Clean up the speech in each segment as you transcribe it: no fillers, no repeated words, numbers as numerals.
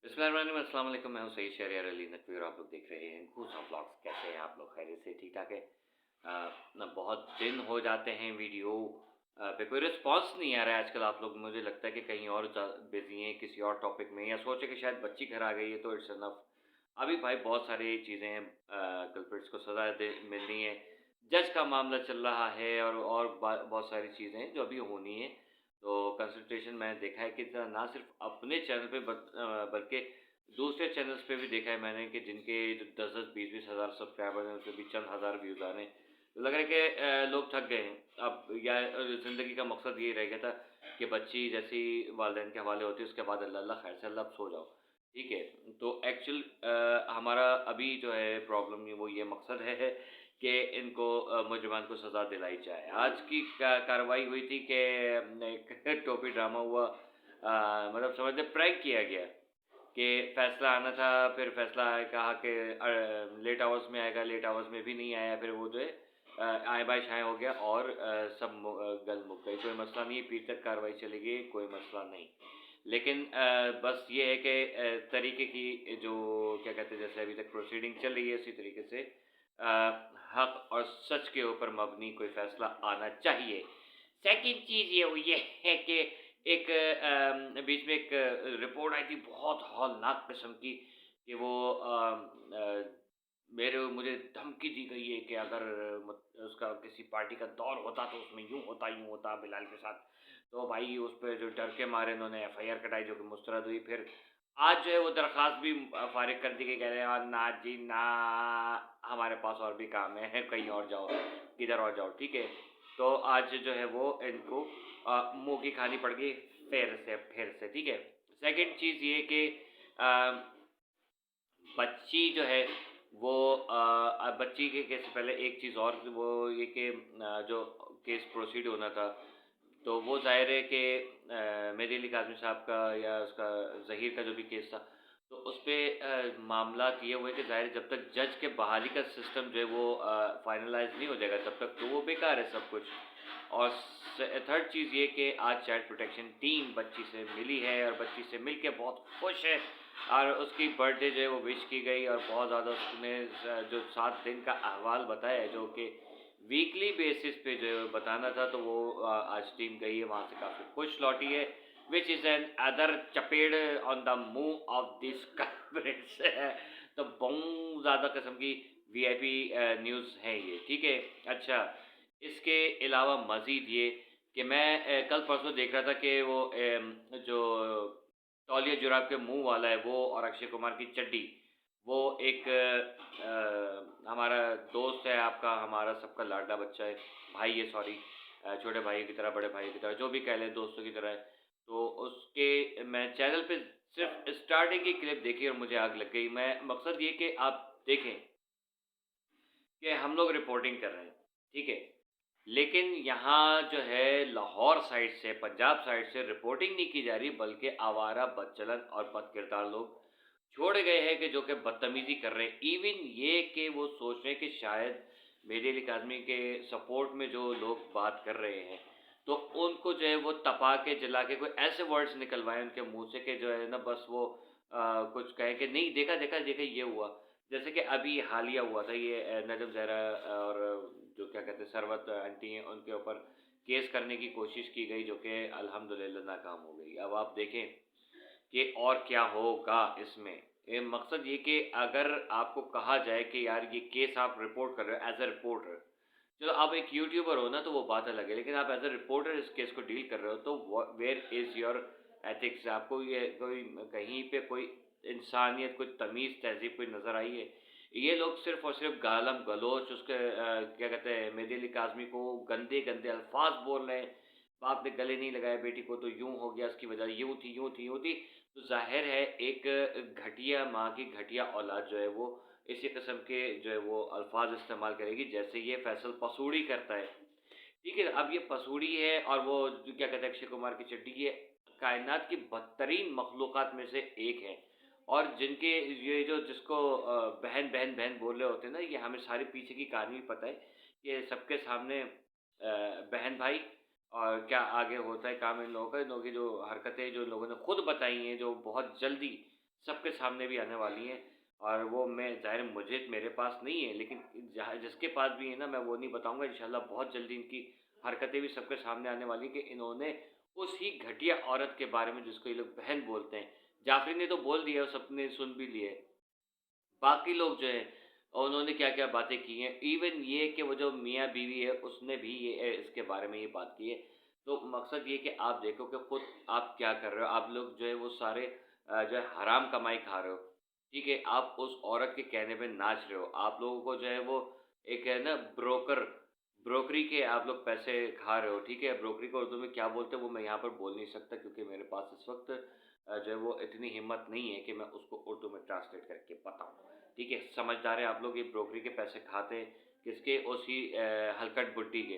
बिस्मिल्लाहिर्रहमानिर्रहीम, अस्सलाम वालेकुम। मैं हूं सईद शहरयार अली नकवी और आप लोग देख रहे हैं गूसा व्लॉग्स। कैसे हैं आप लोग? खैरियत से? ठीक ठाक है? ना बहुत दिन हो जाते हैं वीडियो पे कोई रिस्पॉन्स नहीं आ रहा है आजकल। आप लोग, मुझे लगता है कि कहीं और बिजी हैं किसी और टॉपिक में, या सोचे कि शायद बच्ची घर आ गई है तो इट्स इनफ। अभी भाई बहुत सारी चीज़ें हैं, कल्प्रिट्स को सज़ा दे मिलनी है, जज का मामला चल रहा है, और बहुत सारी चीज़ें हैं जो अभी होनी है। तो कंसंट्रेशन मैंने देखा है कि ना सिर्फ अपने चैनल पे बल्कि दूसरे चैनल्स पे भी देखा है मैंने कि जिनके जो 10-10, 20-20 हज़ार सब्सक्राइबर हैं, उसपे भी चंद हज़ार व्यूज़ आ रहे हैं। तो लग रहा है कि लोग थक गए हैं अब, या ज़िंदगी का मकसद ये रह गया था कि बच्ची जैसी वालिदैन के हवाले होती है उसके बाद अल्लाह अल्लाह खैर से, अल्लाह अब सो जाओ, ठीक है। तो एक्चुअल हमारा अभी जो है प्रॉब्लम, ये वो ये मकसद है कि इनको मुजरिमान को सज़ा दिलाई जाए। आज की कार्रवाई हुई थी कि एक टोपी ड्रामा हुआ, मतलब समझ लें प्रैंक किया गया कि फ़ैसला आना था, फिर फ़ैसला कहा कि लेट आवर्स में आएगा, लेट आवर्स में भी नहीं आया, फिर वो जो है आए बाय शाए हो गया, और सब गल मुक गई। कोई मसला नहीं, पीर तक कार्रवाई चलेगी, कोई मसला नहीं। लेकिन बस ये है कि तरीके की जो क्या कहते हैं, जैसे अभी तक प्रोसीडिंग चल रही है उसी तरीके से अ, हक और सच के ऊपर मबनी कोई फ़ैसला आना चाहिए। सेकंड चीज़ ये है कि एक बीच में एक रिपोर्ट आई थी बहुत हौलनाक किस्म की कि वो मुझे धमकी दी गई है कि अगर उसका किसी पार्टी का दौर होता तो उसमें यूँ होता बिलाल के साथ। तो भाई उस पे जो डर के मारे उन्होंने एफआईआर कटाई, जो कि मुस्तरद हुई। फिर आज जो है वो दरख्वास्त भी फ़ारिग कर दी गई, कह रहे हैं ना जी ना, हमारे पास और भी काम है, कहीं और जाओ, किधर और जाओ, ठीक है। तो आज जो है वो इनको मुँह की खानी पड़ गई फिर से, ठीक है। सेकंड चीज़ ये कि अ, बच्ची जो है वो बच्ची के केस से पहले एक चीज़ और, वो ये कि जो केस प्रोसीड होना था, तो वो ज़ाहिर है कि मेरे अली काज़मी साहब का या उसका ज़हीर का जो भी केस था, तो उसपे मामला ये हुआ है कि ज़ाहिर है जब तक जज के बहाली का सिस्टम जो है वो फाइनलाइज़ नहीं हो जाएगा तब तक तो वो बेकार है सब कुछ। और थर्ड चीज़ ये कि आज चाइल्ड प्रोटेक्शन टीम बच्ची से मिली है और बच्ची से मिल के बहुत खुश है, और उसकी बर्थडे जो है वो विश की गई, और बहुत ज़्यादा उसने जो 7 दिन का अहवाल बताया है, जो कि वीकली बेसिस पे जो है बताना था, तो वो आज टीम गई है वहाँ से काफ़ी खुश लौटी है, विच इज़ एन अदर चपेड़ ऑन द मुँह ऑफ दिस कल्प्रिट्स। तो बहुत ज़्यादा किस्म की वीआईपी न्यूज़ है ये, ठीक है। अच्छा, इसके अलावा मज़ीद ये कि मैं कल परसों देख रहा था कि वो जो तौलिया जुराब के मुँह वाला है वो, और अक्षय कुमार की चड्डी, वो एक हमारा दोस्त है आपका, हमारा सबका लाडला बच्चा है, भाई है सॉरी, छोटे भाई की तरह, बड़े भाई की तरह, जो भी कह लें, दोस्तों की तरह है। तो उसके मैं चैनल पे सिर्फ़ स्टार्टिंग की क्लिप देखी और मुझे आग लग गई। मैं मकसद ये कि आप देखें कि हम लोग रिपोर्टिंग कर रहे हैं, ठीक है? लेकिन यहाँ जो है लाहौर साइड से, पंजाब साइड से रिपोर्टिंग नहीं की जा रही, बल्कि आवारा, बदचलन और बदकिरदार लोग छोड़े गए हैं कि जो कि बदतमीज़ी कर रहे हैं। इवन ये कि वो सोच रहे हैं कि शायद मेरे अली काज़मी के सपोर्ट में जो लोग बात कर रहे हैं, तो उनको जो है वो तपा के, जला के कोई ऐसे वर्ड्स निकलवाएँ उनके मुँह से कि जो है ना बस वो कुछ कहें कि नहीं देखा, देखा, देखा ये हुआ। जैसे कि अभी हालिया हुआ था ये नजम ज़हरा और जो क्या कहते हैं सरवत आंटी हैं, उनके ऊपर केस करने की कोशिश की गई, जो कि अल्हम्दुलिल्लाह नाकाम हो गई। अब आप देखें कि और क्या होगा इसमें। मकसद ये कि अगर आपको कहा जाए कि यार ये केस आप रिपोर्ट कर रहे हो एज़ अ रिपोर्टर, चलो आप एक यूट्यूबर हो ना तो वो बात अलग है, लेकिन आप एज़ अ रिपोर्टर इस केस को डील कर रहे हो, तो वेयर इज़ योर एथिक्स? आपको ये कोई कहीं पे कोई इंसानियत, कोई तमीज़, तहज़ीब कोई नज़र आई है? ये लोग सिर्फ़ और सिर्फ़ गालम गलोच, उसके क्या कहते हैं, मेहदी अली काज़मी को गंदे-गंदे अल्फ़ाज़ बोल रहे हैं। बाप ने गले नहीं लगाया बेटी को तो यूँ हो गया, उसकी वजह यूँ थी, यूँ थी, यूँ थी। तो ज़ाहिर है एक घटिया माँ की घटिया औलाद जो है वो इसी किस्म के जो है वो अल्फ़ाज़ इस्तेमाल करेगी, जैसे ये फैसल पसूड़ी करता है। ठीक है, अब ये पसूड़ी है और वो जो क्या कहते हैं अक्षय कुमार की चड्डी, ये कायनात की बदतरीन मखलूक़ात में से एक है। और जिनके ये जो जिसको बहन, बहन, बहन बोल रहे होते हैं ना, ये हमें सारी पीछे की कहानी भी पता है कि सबके सामने बहन भाई, और क्या आगे होता है काम इन लोगों का, इन लोगों की जो हरकतें जो लोगों ने खुद बताई हैं, जो बहुत जल्दी सबके सामने भी आने वाली हैं और वो मैं ज़ाहिर है मुझे मेरे पास नहीं है, लेकिन जहाँ जिसके पास भी है ना, मैं वो नहीं बताऊँगा। इंशाल्लाह बहुत जल्दी इनकी हरकतें भी सबके सामने आने वाली हैं कि इन्होंने उसी घटिया औरत के बारे में जिसको ये लोग बहन बोलते हैं, जाफ़री ने तो बोल दिया और सबने सुन भी लिया है। बाकी लोग जो हैं उन्होंने क्या-क्या बातें की हैं। इवन ये कि वो जो मियाँ-बीवी है उसने भी ये इसके बारे में ये बात की है। तो मकसद ये है कि आप देखो कि खुद आप क्या कर रहे हो। आप लोग जो है वो सारे जो है हराम कमाई खा रहे हो। ठीक है? आप उस औरत के कहने पे नाच रहे हो। आप लोगों को जो है वो एक है ना ब्रोकरी के आप लोग पैसे खा रहे हो। ठीक है? ब्रोकरी को उर्दू में क्या बोलते हैं वो मैं यहाँ पर बोल नहीं सकता क्योंकि मेरे पास इस वक़्त जो है वो इतनी हिम्मत नहीं है कि मैं उसको उर्दू में ट्रांसलेट करके बताऊँ। ठीक है? समझदार हैं आप लोग, ये ब्रोकरी के पैसे खाते हैं किसके? उसी हलकट बुड्ढी के।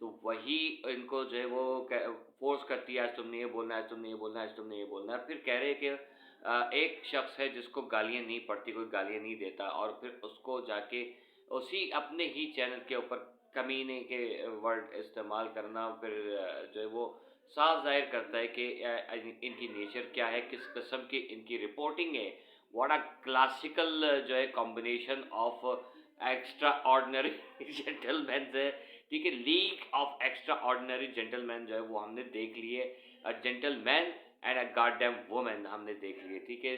तो वही इनको जो है वो फ़ोर्स करती है, आज तुमने ये बोलना है, आज तुमने ये बोलना है, आज तुमने ये बोलना है। फिर कह रहे हैं कि एक शख़्स है जिसको गालियाँ नहीं पड़ती, कोई गालियाँ नहीं देता और फिर उसको जाके उसी अपने ही चैनल के ऊपर कमीने के वर्ड इस्तेमाल करना फिर जो है वो साफ ज़ाहिर करता है कि इनकी नेचर क्या है, किस किस्म की इनकी रिपोर्टिंग है। व्हाट अ क्लासिकल जो है combination of extra ordinary gentleman है। ठीक है? League of extra ordinary gentleman जो है वो हमने देख लिए। A gentleman and a goddamn woman हमने देख लिए। ठीक है?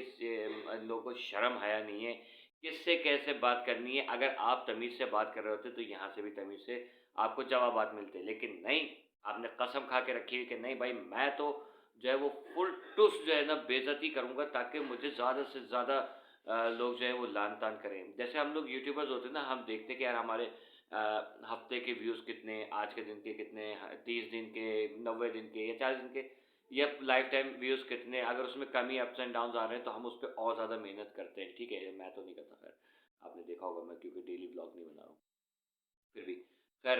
इन लोगों को शर्म हया नहीं है। किससे कैसे बात करनी है, अगर आप तमीज़ से बात कर रहे होते तो यहाँ से भी तमीज़ से आपको जवाबात मिलते। लेकिन नहीं, आपने कसम खा के रखी हुई कि नहीं भाई मैं तो जो है वो फुल टुस जो है ना बेइज़्ज़ती करूँगा ताकि मुझे ज़्यादा से ज़्यादा लोग जो है वो लान-तान करें। जैसे हम लोग यूट्यूबर्स होते हैं ना, हम देखते हैं कि यार हमारे हफ़्ते के व्यूज़ कितने, आज के दिन के कितने, 30 दिन के, 90 दिन के या 40 दिन के या लाइफ़ टाइम व्यूज़ कितने, अगर उसमें कमी अप्स एंड डाउन्स आ रहे हैं तो हम उस पे और ज़्यादा मेहनत करते हैं। ठीक है? मैं तो नहीं करता खैर, आपने देखा होगा मैं क्योंकि डेली व्लॉग नहीं बना रहा हूँ। फिर भी खैर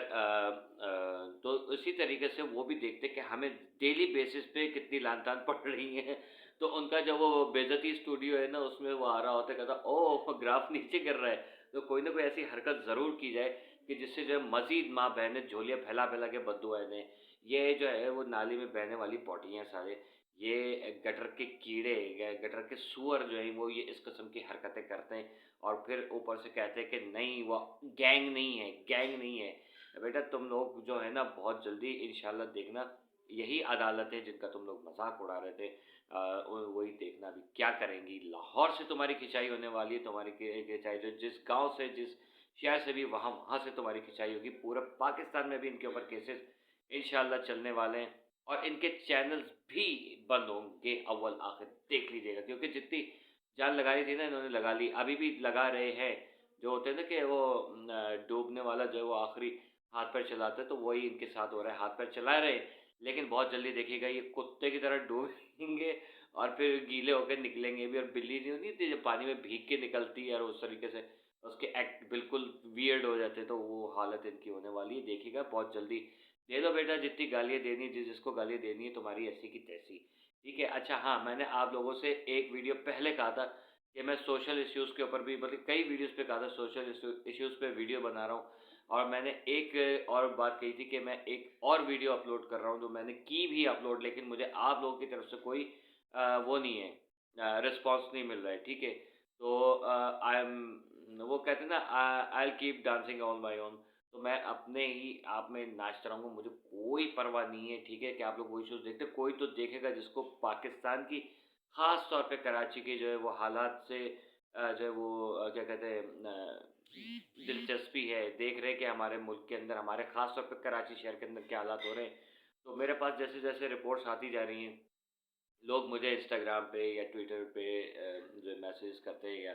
तो इसी तरीके से वो भी देखते हैं कि हमें डेली बेसिस पे कितनी लान-तान पड़ रही है। तो उनका जब वो बेइज़्ज़ती स्टूडियो है ना, उसमें वो आ रहा होता है, कहता ओह! ग्राफ नीचे गिर रहा है। तो कोई ना कोई ऐसी हरकत ज़रूर की जाए कि जिससे जो है मज़ीद माँ-बहनें झोलियाँ फैला-फैला के बद्दुआएँ दें। ये जो है वो नाली में बहने वाली पौटियाँ सारे, ये गटर के कीड़े, गटर के सूअर जो हैं वो ये इस किस्म की हरकतें करते हैं और फिर ऊपर से कहते हैं कि नहीं वो गैंग नहीं है, गैंग नहीं है। बेटा तुम लोग जो है ना बहुत जल्दी इंशाल्लाह देखना, यही अदालतें जिनका तुम लोग मज़ाक उड़ा रहे थे वही देखना अभी क्या करेंगी। लाहौर से तुम्हारी खिंचाई होने वाली है, तुम्हारी खिंचाई जो जिस गाँव से जिस शहर से भी वहाँ से तुम्हारी खिंचाई होगी। पूरा पाकिस्तान में भी इनके ऊपर केसेस इंशाल्लाह चलने वाले हैं और इनके चैनल्स भी बंद होंगे अव्वल आखिर देख लीजिएगा क्योंकि जितनी जान लगानी थी ना इन्होंने लगा ली, अभी भी लगा रहे हैं। जो होते हैं ना कि वो डूबने वाला जो है वो आखिरी हाथ-पैर चलाता है, तो वही इनके साथ हो रहा है, हाथ-पैर चला रहे हैं, लेकिन बहुत जल्दी देखिएगा ये कुत्ते की तरह डूबेंगे और फिर गीले होकर निकलेंगे भी। और बिल्ली जो नहीं होती जो पानी में भीग के निकलती है और उस तरीके से उसके एक्ट बिल्कुल वियर्ड हो जाते हैं, तो वो हालत इनकी होने वाली है, देखिएगा बहुत जल्दी। दे दो बेटा जितनी गालियाँ देनी है, जिसको गालियाँ देनी है, तुम्हारी ऐसी की तैसी। ठीक है? अच्छा हाँ, मैंने आप लोगों से एक वीडियो पहले कहा था कि मैं सोशल इश्यूज़ के ऊपर भी मतलब कई वीडियोज़ पे कहा था सोशल इश्यूज़ पे वीडियो बना रहा हूँ और मैंने एक और बात कही थी कि मैं एक और वीडियो अपलोड कर रहा हूँ, जो मैंने की भी अपलोड, लेकिन मुझे आप लोगों की तरफ से कोई वो नहीं है, रिस्पॉन्स नहीं मिल रहा है। ठीक है? तो आई एम वो कहते हैं ना I will keep dancing on my own. तो मैं अपने ही आप में नाचता रहूँगा, मुझे कोई परवाह नहीं है। ठीक है? कि आप लोग वो इश्यूज़ देखते हैं, कोई तो देखेगा जिसको पाकिस्तान की ख़ास तौर पे कराची के जो है वो हालात से जो है वो क्या कहते हैं दिलचस्पी है, देख रहे हैं कि हमारे मुल्क के अंदर हमारे ख़ास तौर पे कराची शहर के अंदर क्या हालात हो रहे हैं। तो मेरे पास जैसे-जैसे रिपोर्ट्स आती जा रही हैं, लोग मुझे इंस्टाग्राम पे या ट्विटर पे जो मैसेज करते हैं या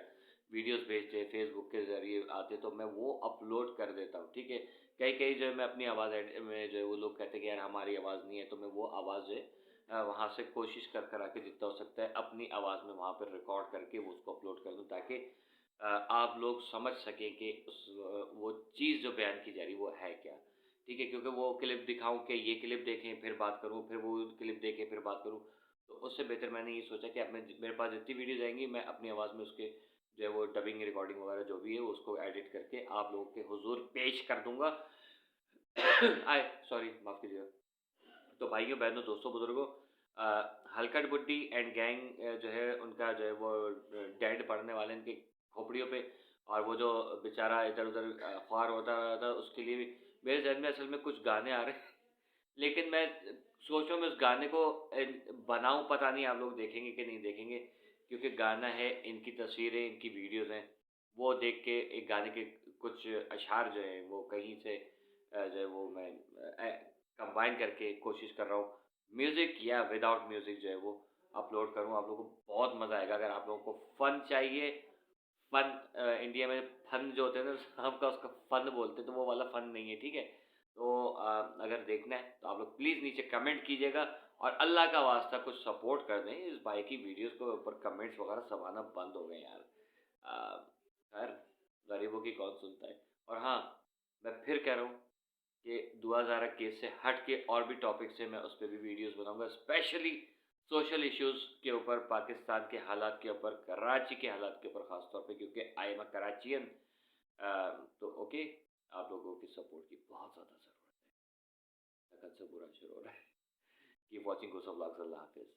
वीडियोस भेजते हैं, फेसबुक के ज़रिए आते तो मैं वो अपलोड कर देता हूँ। ठीक है? कहीं-कहीं जो है मैं अपनी आवाज़ में जो है वो लोग कहते हैं कि यार हमारी आवाज़ नहीं है, तो मैं वो आवाज़ जो है वहाँ से कोशिश कर के जितना हो सकता है अपनी आवाज़ में वहाँ पर रिकॉर्ड करके वो उसको अपलोड कर दूँ ताकि आप लोग समझ सकें कि वो चीज़ जो बयान की जा रही है वो है क्या। ठीक है? क्योंकि वो क्लिप दिखाऊँ कि ये क्लिप देखें फिर बात करूँ, फिर वो क्लिप देखें फिर बात करूँ। तो उससे बेहतर मैंने ये सोचा कि अब मैं मेरे पास जितनी वीडियोज़ आएँगी मैं अपनी आवाज़ में उसके जो है वो डबिंग, रिकॉर्डिंग वगैरह जो भी है उसको एडिट करके आप लोगों के हुज़ूर पेश कर दूँगा। सॉरी माफ़ कीजिएगा। तो भाइयों, बहनों, दोस्तों, बुज़ुर्गों, हलकट बुड्डी एंड गैंग जो है उनका जो है वो डेड पड़ने वाले इनकी खोपड़ियों पे, और वो जो बेचारा इधर उधर ख्वार होता रहा था उसके लिए भी मेरे जहन में असल में कुछ गाने आ रहे हैं। लेकिन मैं सोच रहा हूँ मैं उस गाने को बनाऊँ, पता नहीं आप लोग देखेंगे कि नहीं देखेंगे, क्योंकि गाना है, इनकी तस्वीरें, इनकी वीडियोज़ हैं, वो देख के एक गाने के कुछ अशार जो हैं वो कहीं से जो है वो मैं कंबाइन करके कोशिश कर रहा हूँ। म्यूज़िक या विदाउट म्यूज़िक जो है वो अपलोड करूँ, आप लोगों को बहुत मज़ा आएगा। अगर आप लोगों को फ़न चाहिए, फ़न इंडिया में फ़न जो होते हैं ना हम का उसका फ़न बोलते हैं, तो वो वाला फ़न नहीं है, ठीक है? तो अगर देखना है तो आप लोग प्लीज़ नीचे कमेंट कीजिएगा, और अल्लाह का वास्ता कुछ सपोर्ट कर दें। इस भाई की वीडियोज़ के ऊपर कमेंट्स वगैरह सब आना बंद हो गए यार। खैर, गरीबों की कौन सुनता है। और हाँ, मैं फिर कह रहा हूँ कि दुआ ज़ारा केस से हट के और भी टॉपिक से मैं उस पे भी वीडियोज़ बनाऊँगा, स्पेशली सोशल इश्यूज़ के ऊपर, पाकिस्तान के हालात के ऊपर, कराची के हालात के ऊपर ख़ास तौर पे, क्योंकि आई एम अ कराचियन। तो ओके, आप लोगों की सपोर्ट की बहुत ज़्यादा ज़रूरत है। लगन से बुरा शुरू हो रहा है। कीप वॉचिंग कुछ व्लॉग्स। अल्लाह हाफ़िज़।